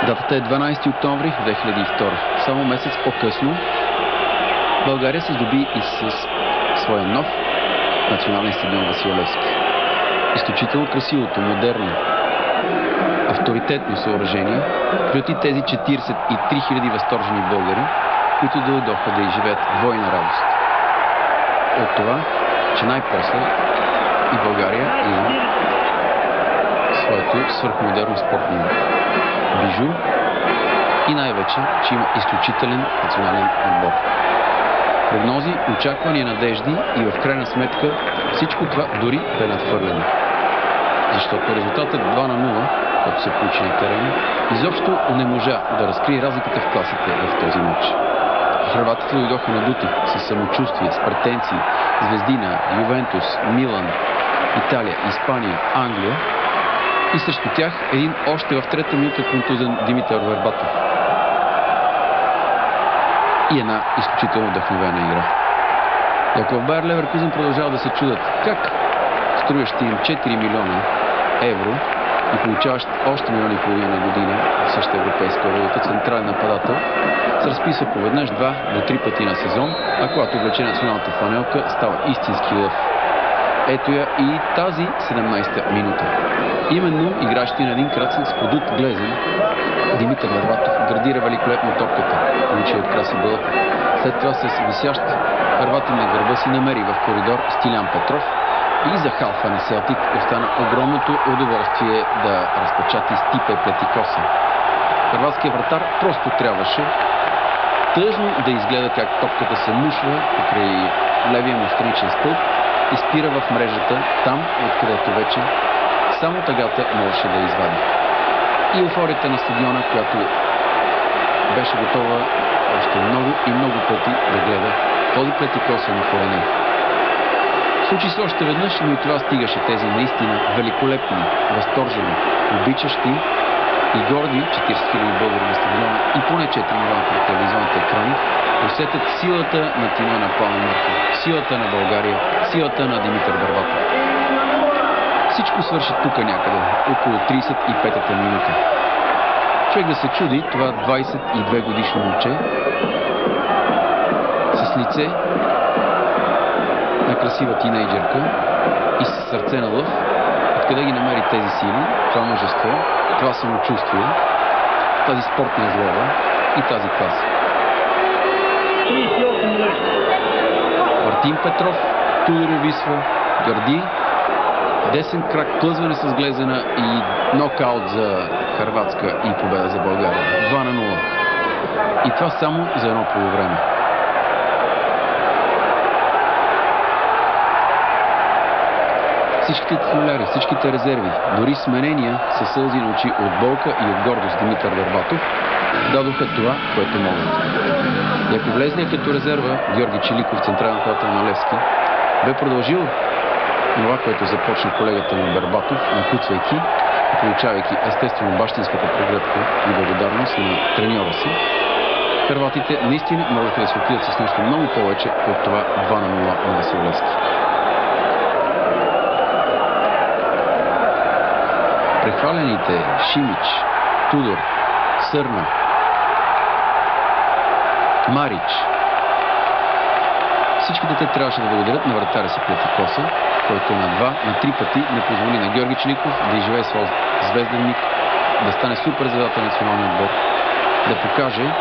Датата е 12 октомври 2002. Само месец по-късно България се здоби и с своя нов национален стадион Васил Левски. Изключително красивото, модерно, авторитетно съоръжение плюти тези 43 000 възторжени българи, които дойдоха да изживеят двойна радост. От това, че най-после и България има своето свръхмодерно спортно бижу и най-вече, че има изключителен национален отбор. Прогнози, очаквания, надежди и в крайна сметка всичко това дори бе надхвърлено. Защото резултатът 2-0, който се получи на терена, изобщо не можа да разкрие разликата в класите в този матч. Хърватите дойдоха надути с самочувствие, с претенции, звезди на Ювентус, Милан, Италия, Испания, Англия и срещу тях един още в трета минута контузен Димитър Бербатов. И една изключително вдъхновена игра. И ако в Байер Леверкузен продължава да се чудят как струващи им 4 милиона евро и получаващ още милиони и половина година в същата европейска валута, централен нападател се разписва по веднъж 2 до 3 пъти на сезон, а когато облече националната фланелка, става истински лъв. Ето я и тази 17-та минута. Именно игращи на един кръцен с подут глезен Димитър Бербатов градира великолепно топката, получи от Краси Бълъков. След това с висящ хърватин на гърба си намери в коридор Стилян Петров и за халфа на Селтик остана огромното удоволствие да разпечати Стипе Плетикоса. Хърватският вратар просто трябваше тъжно да изгледа как топката се мушва покрай левия му страничен стълб и спира в мрежата, там, откъдето вече само тъгата можеше да извади. И еуфорията на стадиона, която беше готова още много и много пъти да гледа този Плетикоса на колене. Случи се още веднъж, но и това стигаше. Тези наистина великолепни, възторжени, обичащи и горди 40 000 българи на стадиона и поне 4 милиона пред телевизионните екрани усетят силата на тима на Пламен Марков, силата на България, силата на Димитър Бербатов. Всичко свърши тук някъде, около 35-та минута. Човек да се чуди, това 22 годишно момче с лице на красива тинейджърка и с сърце на лъв, откъде ги намери тези сили, това мъжество, това самочувствие, тази спортна злоба и тази класа. Мартин Петров, Tudor увисва, гърди, десен крак, плъзване с глезена и нокаут за Хърватска и победа за България. 2-0. И това само за едно полувреме. Всичките титуляри, всичките резерви, дори сменения със сълзи на очи от болка и от гордост Димитър Бербатов дадоха това, което могат. И ако влезне като резерва Георги Чиликов, централен нападател на Левски, бе продължил това, което започна колегата на Бербатов, накуцвайки и получавайки естествено бащинската прегръдка и благодарност на треньора си, хърватите наистина можеха да се отидат с нещо много повече от това 2-0 на Васил Левски. Прехвалените Шимич, Tudor, Сърна, Марич, всичките те трябваше да благодарят на вратаря си Плетикоса, който на 2, на 3 пъти не позволи на Георги Чиликов да изживее своя звезден миг, да стане супер звездата на националния отбор, да покаже,